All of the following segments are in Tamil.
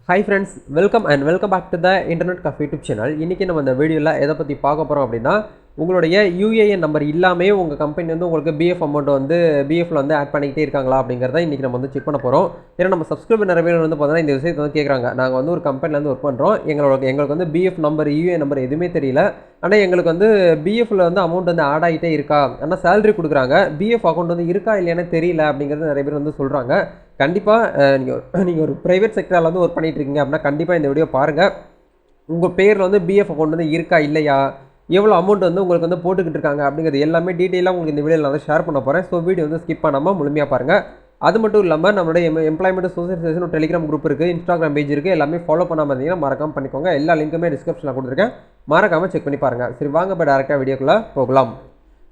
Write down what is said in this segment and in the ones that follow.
Hi friends, welcome back to the Internet Cafe YouTube channel. இன்னைக்கு நம்ம இந்த வீடியோல எதை பத்தி பார்க்க போறோம் அப்படினா உங்களுடைய UAN நம்பர் இல்லாமயே உங்க கம்பெனி வந்து உங்களுக்கு BF அமௌண்ட் வந்து BFல வந்து ஆட் பண்ணிட்டே இருக்காங்களா அப்படிங்கறத இன்னைக்கு நம்ம வந்து செக் பண்ண போறோம். ஏன்னா நம்ம சப்ஸ்கிரைபர் நிறைய பேர் வந்து பார்த்தா இந்த விஷயத்தை வந்து கேக்குறாங்க. நாங்க வந்து ஒரு கம்பெனில இருந்து வர்க் பண்றோம். எங்களுக்கு வந்து BF நம்பர் UAN நம்பர் எதுவுமே தெரியல. ஆனா எங்களுக்கு வந்து BFல வந்து அமௌண்ட் வந்து ஆட் ஆயிட்டே இருக்கா? ஆனா salary கொடுக்குறாங்க. BF அக்கவுண்ட் வந்து இருக்கா இல்லையானே தெரியல அப்படிங்கறது நிறைய பேர் வந்து சொல்றாங்க. கண்டிப்பா நீங்க ஒரு பிரைவேட் செக்டார்ல வந்து வர்க் பண்ணிட்டு இருக்கீங்க அப்படினா கண்டிப்பா இந்த வீடியோ பாருங்க. உங்க பேர்ல வந்து BF அக்கவுண்ட் வந்து இருக்கா இல்லையா? எவ்வளவு அமௌண்ட் வந்து உங்களுக்கு வந்து போட்டுக்கிட்டு இருக்காங்க அப்படிங்கிறது எல்லாமே டீடைலா உங்களுக்கு இந்த வீடியோல நான் ஷேர் பண்ண போறேன். சோ வீடியோ வந்து ஸ்கிப் பண்ணாம முழுமையா பாருங்க. அது மட்டும் இல்லாம நம்மளுடைய எம்ப்ளாய்மென்ட் அசோசியேஷன் ஒரு டெலிகிராம் குரூப் இருக்கு, இன்ஸ்டாகிராம் பேஜ் இருக்கு. எல்லாமே ஃபாலோ பண்ணாம இருந்தீங்கன்னா மறக்காம பண்ணிக்கோங்க. எல்லா லிங்க்குமே டிஸ்கிரிப்ஷன்ல கொடுத்திருக்கேன். மறக்காம செக் பண்ணி பாருங்க. சரி வாங்க இப்ப டைரக்டா வீடியோக்குள்ள போகலாம்.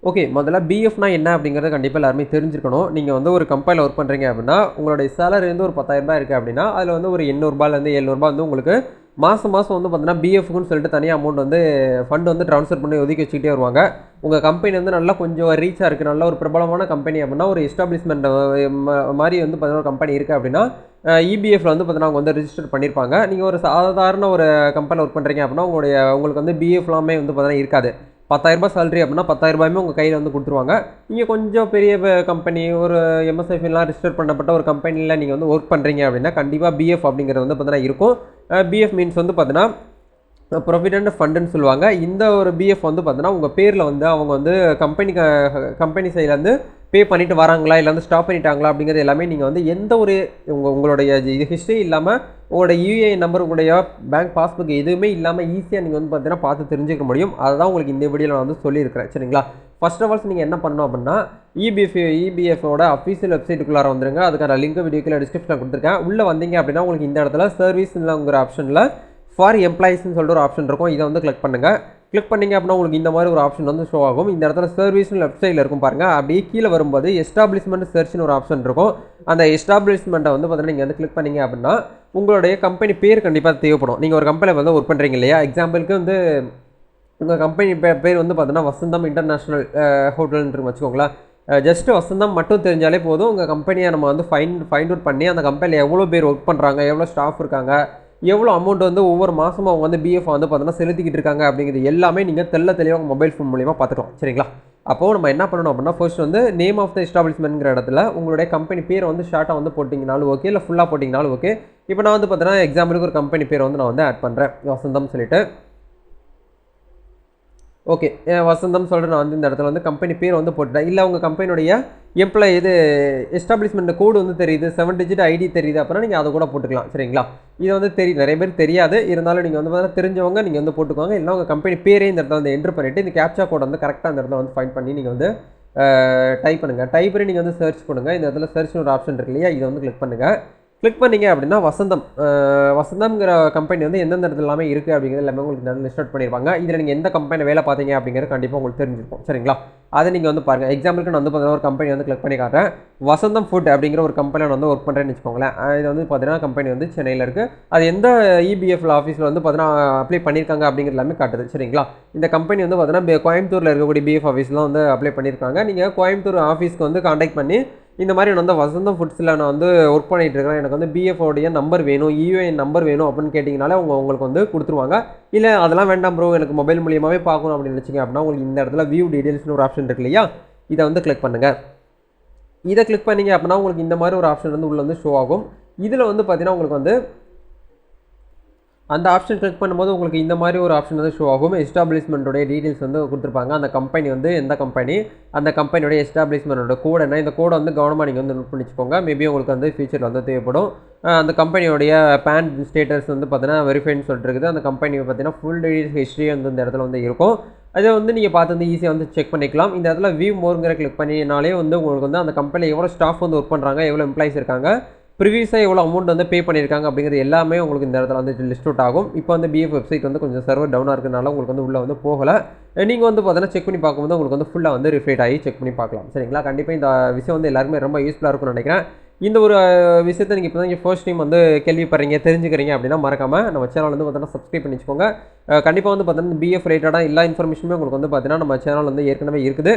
ஓகே, முதல்ல BFனா என்ன அப்படிங்கறது கண்டிப்பா எல்லாரும் தெரிஞ்சிருக்கணும். நீங்க வந்து ஒரு கம்பெனில வர்க் பண்றீங்க அப்படினா உங்களுடைய salary வந்து ஒரு 10000 ரூபாய் இருக்கு அப்படினா அதுல வந்து ஒரு 800 ரூபாயில இருந்து 700 ரூபாய் வந்து உங்களுக்கு மாசம் வந்து பார்த்தீங்கன்னா BFக்குன்னு சொல்லிட்டு தனியா அமௌண்ட் வந்து ஃபண்ட் வந்து ட்ரான்ஸ்ஃபர் பண்ணி ஒதுக்கி வச்சிட்டே வருவாங்க. உங்க கம்பெனி வந்து நல்லா கொஞ்சம் ரீச்சா இருக்கு, நல்ல ஒரு பிரபலமான கம்பெனி அப்படினா ஒரு எஸ்டாப்லிஷ்மென்ட் மாதிரி வந்து பார்த்தீங்கன்னா ஒரு கம்பெனி இருக்கு அப்படினா EBFல வந்து பார்த்தீங்கன்னா அவங்க வந்து ரெஜிஸ்டர் பண்ணிருப்பாங்க. நீங்க ஒரு சாதாரண ஒரு கம்பெனில வர்க் பண்றீங்க அப்படினா உங்களுக்கு வந்து BFலாமே வந்து பார்த்தீங்கன்னா இருக்காது. 10000 ரூபாய் salary அப்படினா 10000 ரூபாயுமே உங்க கையில வந்து கொடுத்துருவாங்க. நீங்க கொஞ்சம் பெரிய கம்பெனி ஒரு MSFலாம் ரெஜிஸ்டர் பண்ணப்பட்ட ஒரு கம்பெனில நீங்க வந்து வர்க் பண்றீங்க அப்படினா கண்டிப்பா BF அப்படிங்கிறது வந்து பார்த்தீங்கன்னா இருக்கும். BF மீன்ஸ் வந்து பார்த்தீங்கன்னா ப்ரொவிடென்ட் ஃபண்ட்னு சொல்லுவாங்க. இந்த ஒரு BF வந்து பார்த்தீங்கன்னா உங்க பேர்ல வந்து அவங்க வந்து கம்பெனி சைடுல இருந்து பே பண்ணிட்டு வராங்களா இல்ல வந்து ஸ்டாப் பண்ணிட்டாங்களா அப்படிங்கிறது எல்லாமே நீங்க வந்து எந்த ஒரு உங்களுடைய ஹிஸ்டரி இல்லாம உங்களுடைய UAN நம்பர் உங்களுடைய பேங்க் பாஸ்புக் எதுவுமே இல்லாம ஈஸியா நீங்க வந்து பார்த்தீங்கன்னா பார்த்து தெரிஞ்சுக்க முடியும். அதுதான் உங்களுக்கு இந்த வீடியோல நான் வந்து சொல்லியிருக்கிறேன். சரிங்களா? ஃபர்ஸ்ட் ஆஃப் ஆல் நீங்க என்ன பண்ணணும் அப்படின்னா EBFோட அஃபீஷியல் வெப்சைட்டுக்குள்ளார வந்துருங்க. அதுக்கான லிங்க் வீடியோக்குள்ள டிஸ்கிரிப்ஷன்ல கொடுத்துருக்கேன். உள்ள வந்தீங்க அப்படின்னா உங்களுக்கு இந்த இடத்துல சர்வீஸ்ங்கிற ஆப்ஷன்ல ஃபார் எம்ப்ளாயிஸ்னு சொல்லிட்டு ஒரு ஆப்ஷன் இருக்கும். இதை வந்து கிளிக் பண்ணுங்க. கிளிக் பண்ணீங்க அப்படின்னா உங்களுக்கு இந்த மாதிரி ஒரு ஆப்ஷன் வந்து ஷோ ஆகும். இந்த இடத்துல சர்வீஸ்னு லெஃப்ட் சைடில் இருக்கும் பாருங்க. அப்படியே கீழே வரும்போது எஸ்டாப்லிஷ்மெண்ட் சர்ச்னு ஒரு ஆப்ஷன் இருக்கும். அந்த எஸ்டாப்லிஷ்மெண்ட்டை வந்து பார்த்தீங்கன்னா நீங்கள் வந்து கிளிக் பண்ணீங்க அப்படின்னா உங்களுடைய கம்பெனி பேர் கண்டிப்பாக தேவைப்படும். நீங்கள் ஒரு கம்பெனியில் வந்து ஒர்க் பண்ணுறீங்க இல்லையா? எக்ஸாம்பிளுக்கு வந்து உங்கள் கம்பெனி பேர் வந்து பார்த்தீங்கன்னா வசந்தம் இன்டர்நேஷ்னல் ஹோட்டல்னு வச்சுக்கோங்களேன். ஜஸ்ட் வசந்தம் மட்டும் தெரிஞ்சாலே போதும். உங்கள் கம்பெனியை நம்ம வந்து ஃபைண்ட் அவுட் பண்ணி அந்த கம்பெனியில் எவ்வளோ பேர் ஒர்க் பண்ணுறாங்க, எவ்வளோ ஸ்டாஃப் இருக்காங்க, எவ்வளோ அமௌண்ட் வந்து ஒவ்வொரு மாதமும் அவங்க வந்து BF வந்து பார்த்தீங்கன்னா செலுத்திக்கிட்டு இருக்காங்க அப்படிங்கிறது எல்லாமே நீங்கள் தெளிவாக உங்கள் மொபைல் ஃபோன் மூலியமாக பார்த்துக்கலாம். சரிங்களா? அப்போது நம்ம என்ன பண்ணணும் அப்படின்னா ஃபர்ஸ்ட் வந்து நேம் ஆஃப் த எஸ்டாப்லிஷ்மெண்ட்ங்கிற இடத்துல உங்களுடைய கம்பெனி பேரை வந்து ஷார்ட்டாக வந்து போட்டிங்கனாலும் ஓகே, இல்லை ஃபுல்லாக போட்டிங்கனாலும் ஓகே. இப்போ நான் வந்து பார்த்தீங்கன்னா எக்ஸாம்பிளுக்கு ஒரு கம்பெனி பேரை வந்து நான் வந்து ஆட் பண்ணுறேன், வசந்தம் சொல்லிட்டு. ஓகே, வசந்தம் சொல்லிட்டு நான் வந்து இந்த இடத்துல வந்து கம்பெனி பேர் வந்து போட்டுட்டேன். இல்லை உங்கள் கம்பெனியுடைய இது எஸ்டாப்லிஷ்மெண்ட் கோடு வந்து தெரியுது, 7 டிஜிட் ID தெரியுது அப்படின்னா நீங்கள் அதை கூட போட்டுக்கலாம். சரிங்களா? இது வந்து நிறைய பேர் தெரியாது, இருந்தாலும் நீங்கள் வந்து பார்த்தீங்கன்னா தெரிஞ்சவங்க நீங்கள் வந்து போட்டுக்கோங்க. இல்லை உங்கள் கம்பெனி பேரே இந்த இடத்துல வந்து என்ட்ரு பண்ணிவிட்டு இந்த கேப்சா கோட் வந்து கரெக்டாக இந்த இடத்துல வந்து ஃபைண்ட் பண்ணி நீங்கள் வந்து டைப் பண்ணுங்கள். டைப் பண்ணி நீங்கள் வந்து சர்ச் பண்ணுங்கள். இந்த இடத்துல சர்ச்னு ஒரு ஆப்ஷன் இருக்கு இல்லையா? இதை வந்து கிளிக் பண்ணுங்கள். கிளிக் பண்ணிங்க அப்படின்னா வசந்தம்ங்கிற கம்பெனி வந்து எந்தெந்த இடத்துல எல்லாமே இருக்குது அப்படிங்கிறது எல்லாமே உங்களுக்கு நல்லா லிஸ்ட் அவுட் பண்ணியிருப்பாங்க. இதில் நீங்கள் எந்த கம்பெனியில் வேலை பார்த்தீங்க அப்படிங்கிறது கண்டிப்பாக உங்களுக்கு தெரிஞ்சிருக்கும். சரிங்களா? அதை நீங்கள் வந்து பாருங்கள். எக்ஸாம்பிளுக்கு நான் வந்து பார்த்தீங்கன்னா ஒரு கம்பெனி வந்து கிளிக் பண்ணி காட்டுறேன். வசந்தம் ஃபுட் அப்படிங்கிற ஒரு கம்பெனியில் வந்து ஒர்க் பண்ணுறேன்னு வச்சுக்கோங்களேன். இது வந்து பார்த்தீங்கன்னா கம்பெனி வந்து சென்னையில் இருக்குது. அது எந்த EBF ஆஃபீஸில் வந்து பார்த்தீங்கன்னா அப்ளை பண்ணியிருக்காங்க அப்படிங்கிறது எல்லாமே காட்டுது. சரிங்களா? இந்த கம்பெனி வந்து பார்த்தீங்கன்னா கோயம்புத்தூரில் இருக்கக்கூடிய BF ஆஃபீஸ்லாம் வந்து அப்ளை பண்ணியிருக்காங்க. நீங்கள் கோயம்புத்தூர் ஆஃபீஸ்க்கு வந்து கான்டாக்ட் பண்ணி இந்த மாதிரி நான் வந்து வசந்தம் ஃபுட்ஸில் நான் வந்து ஒர்க் பண்ணிகிட்டு இருக்கிறேன், எனக்கு வந்து BFோடைய நம்பர் வேணும், UAN நம்பர் வேணும் அப்படின்னு கேட்டிங்கனாலே உங்களுக்கு வந்து கொடுத்துருவாங்க. இல்லை அதெல்லாம் வேண்டாம் ப்ரோ, எனக்கு மொபைல் மூலியமாகவே பார்க்கணும் அப்படின்னு நினச்சிங்க அப்படின்னா உங்களுக்கு இந்த இடத்துல வியூ டீடைல்ஸ்னு ஒரு ஆப்ஷன் இருக்கு இல்லையா? இதை வந்து கிளிக் பண்ணுங்கள். இதை கிளிக் பண்ணிங்க அப்படின்னா உங்களுக்கு இந்த மாதிரி ஒரு ஆப்ஷன் வந்து உள்ளே வந்து ஷோ ஆகும். இதில் வந்து பார்த்தீங்கன்னா உங்களுக்கு வந்து அந்த ஆப்ஷன் கிளிக் பண்ணும்போது உங்களுக்கு இந்த மாதிரி ஒரு ஆப்ஷன் வந்து ஷோ ஆகும். எஸ்டாப்லிஷ்மெண்ட்டோடைய டீடைல்ஸ் வந்து கொடுத்துருப்பாங்க. அந்த கம்பெனி வந்து எந்த கம்பெனி, அந்த கம்பெனியோட எஸ்டாப்லிஷ்மெண்ட்டோட கோட் என்ன, இந்த கோடை வந்து கவனமாக நீங்கள் வந்து நோட் பண்ணிச்சுக்கோங்க. மேபி உங்களுக்கு வந்து ஃபியூச்சரில் வந்து தேவைப்படும். அந்த கம்பெனியோடைய பேன் ஸ்டேட்டஸ் வந்து பார்த்தீங்கன்னா வெரிஃபைன்னு சொல்லிட்டு இருக்குது. அந்த கம்பெனி பார்த்தீங்கன்னா ஃபுல் டீடைல்ஸ் ஹிஸ்ட்ரி வந்து இந்த இடத்துல வந்து இருக்கும். அதை வந்து நீங்கள் பார்த்து வந்து ஈஸியாக வந்து செக் பண்ணிக்கலாம். இந்த இடத்துல வியூ மோருங்கிற கிளிக் பண்ணினாலே வந்து உங்களுக்கு வந்து அந்த கம்பெனியில் எவ்வளோ ஸ்டாஃப் வந்து ஒர்க் பண்ணுறாங்க, எவ்வளோ எம்ப்ளாயிஸ் இருக்காங்க, ப்ரீவியஸாக எவ்வளோ அமௌண்ட் வந்து பே பண்ணியிருக்காங்க அப்படிங்கிறது எல்லாமே உங்களுக்கு இந்த இடத்துல வந்து லிஸ்ட் அவுட் ஆகும். இப்போ வந்து BF வெப்சைட் வந்து கொஞ்சம் சர்வர் டவுனாக இருக்கிறனால உங்களுக்கு வந்து உள்ளே வந்து போகலை. நீங்கள் வந்து பார்த்தீங்கன்னா செக் பண்ணி பார்க்கும்போது உங்களுக்கு வந்து ஃபுல்லாக வந்து ரிஃப்ரைட் ஆகி செக் பண்ணி பார்க்கலாம். சரிங்களா? கண்டிப்பாக இந்த விஷயம் வந்து எல்லாருமே ரொம்ப யூஸ்ஃபுல்லாக இருக்கும்னு நினைக்கிறேன். இந்த ஒரு விஷயத்தை நீங்கள் இப்போ தான் ஃபர்ஸ்ட் டைம் வந்து கேள்விப்படுறீங்க, தெரிஞ்சுக்கிறீங்க அப்படின்னா மறக்காமல் நம்ம சேனல் வந்து பார்த்தீங்கன்னா சப்ஸ்கிரைப் பண்ணி வச்சுக்கோங்க. கண்டிப்பாக வந்து பார்த்தீங்கன்னா BF ரிலேட்டடாக எல்லா இன்ஃபர்மேஷனுமே உங்களுக்கு வந்து பார்த்தீங்கன்னா நம்ம சேனல் வந்து ஏற்கனவே இருக்குது.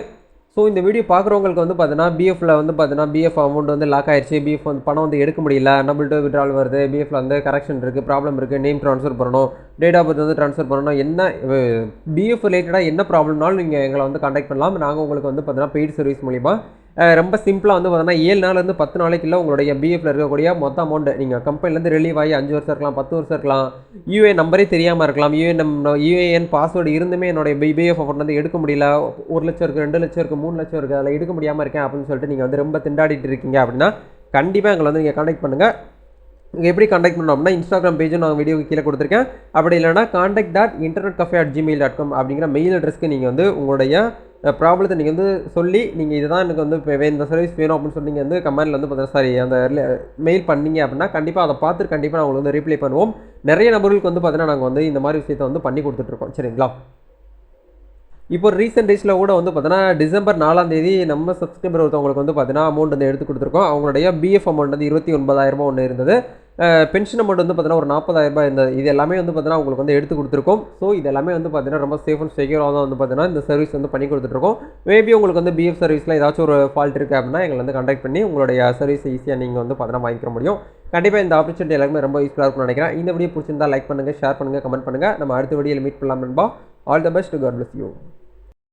ஸோ இந்த வீடியோ பார்க்குறவங்களுக்கு வந்து பார்த்தீங்கன்னா பிஎஃப்ல வந்து பார்த்தீங்கன்னா பிஎஃப் அமௌண்ட் வந்து லாக் ஆயிடுச்சு, பிஎஃப் வந்து பணம் வந்து எடுக்க முடியல, நம்மள்ட்ட விட்ரால் வருது, பிஎஃப்ல வந்து கரெக்ஷன் இருக்குது, ப்ராப்ளம் இருக்குது, நேம் ட்ரான்ஸ்ஃபர் பண்ணணும், டேட் ஆஃப் பர்த் வந்து ட்ரான்ஸ்ஃபர் பண்ணணும், என்ன பிஎஃப் ரிலேட்டடாக என்ன ப்ராப்ளம்னாலும் நீங்கள் எங்களை வந்து காண்டாக்ட் பண்ணலாம். நாங்கள் உங்களுக்கு வந்து பார்த்தீங்கன்னா பெய்ட் சர்வீஸ் மூலிமா ரொம்ப சிம்பிளாக வந்து பார்த்தீங்கன்னா 7 நாள்லேருந்து 10 நாளைக்குள்ள உங்களுடைய பிஎஃப்ல இருக்கக்கூடிய மொத்த அமௌண்ட் நீங்கள் கம்பெனிலேருந்து ரிலீவ் ஆகி 5 வருஷம் இருக்கலாம், 10 வருஷம் இருக்கலாம், யூஏஎன் நம்பரே தெரியாமல் இருக்கலாம், யூஏஎன் பாஸ்வேர்டு இருந்துமே என்னுடைய பிஎஃப் அமௌண்ட் வந்து எடுக்க முடியல, 1 லட்சம் இருக்குது, 2 லட்சம் இருக்குது, 3 லட்சம் இருக்குது, அதில் எடுக்க முடியாமல் இருக்கேன் அப்படின்னு சொல்லிட்டு நீங்கள் வந்து ரொம்ப திண்டாடிட்டு இருக்கீங்க அப்படின்னா கண்டிப்பாக எங்களை வந்து நீங்கள் காண்டாக்ட் பண்ணுங்கள். இங்கே எப்படி காண்டாக்ட் பண்ணணும் அப்படின்னா இன்ஸ்டாகிராம் பேஜும் நான் வீடியோக்கு கீழே கொடுத்துருக்கேன். அப்படி இல்லைனா contact.internetcafe@gmail.com அப்படிங்கிற மெயில் அட்ரஸ்க்கு நீங்கள் வந்து உங்களுடைய ப்ராப்ளத்தை நீங்கள் வந்து சொல்லி நீங்கள் இதுதான் எனக்கு வந்து இப்போ இந்த சர்வீஸ் வேணும் அப்படின்னு சொல்லி நீங்கள் வந்து கமெண்டில் வந்து பார்த்தீங்கன்னா அந்த மெயில் பண்ணீங்க அப்படின்னா கண்டிப்பாக அதை பார்த்துட்டு கண்டிப்பாக நான் உங்களுக்கு வந்து ரீப்ளை பண்ணுவோம். நிறைய நபர்களுக்கு வந்து பார்த்தீங்கன்னா நாங்கள் வந்து இந்த மாதிரி விஷயத்தை வந்து பண்ணி கொடுத்துட்ருக்கோம். சரிங்களா? இப்போ ரீசெண்ட் டேஸில் கூட வந்து பார்த்தீங்கன்னா டிசம்பர் 4ஆம் தேதி நம்ம சப்ஸ்கிரைபர் ஒருத்தவங்களுக்கு வந்து பார்த்தீங்கன்னா அமௌண்ட் வந்து எடுத்து கொடுத்துருக்கோம். அவங்களுடைய பிஎஃப் அமௌண்ட் வந்து 29,000 ஒன்று இருந்தது. பென்ஷன் அமௌண்ட் வந்து பார்த்தீங்கன்னா ஒரு 40,000 இருந்தது. இது எல்லாமே வந்து பார்த்தீங்கன்னா உங்களுக்கு வந்து எடுத்து கொடுத்துருக்கோம். ஸோ இது எல்லாமே வந்து பார்த்தீங்கன்னா ரொம்ப சேஃப் அண்ட் செக்யூராக தான் வந்து பார்த்தீங்கன்னா இந்த சர்வீஸ் வந்து பண்ணி கொடுத்துட்ருக்கோம். மேபி உங்களுக்கு வந்து பிஎஃப் சர்வீஸில் ஏதாச்சும் ஒரு ஃபால்ட் இருக்குது அப்படின்னா எங்களை வந்து கான்டாக்ட் பண்ணி உங்களுடைய சர்வீஸ் ஈஸியாக நீங்கள் வந்து பார்த்தீங்கன்னா வாங்கிக்க முடியும். கண்டிப்பாக இந்த ஆப்பர்ச்சுனிட்டி எல்லாருமே ரொம்ப யூஸ்ஃபுல்லாக இருக்கும்னு நினைக்கிறேன். இந்த வீடியோ பிடிச்சிருந்தா லைக் பண்ணுங்கள், ஷேர் பண்ணுங்கள், கமெண்ட் பண்ணுங்கள். நம்ம அடுத்த வீடியோவில் மீட் பண்ணலாம் நண்பா. All the best. God bless you.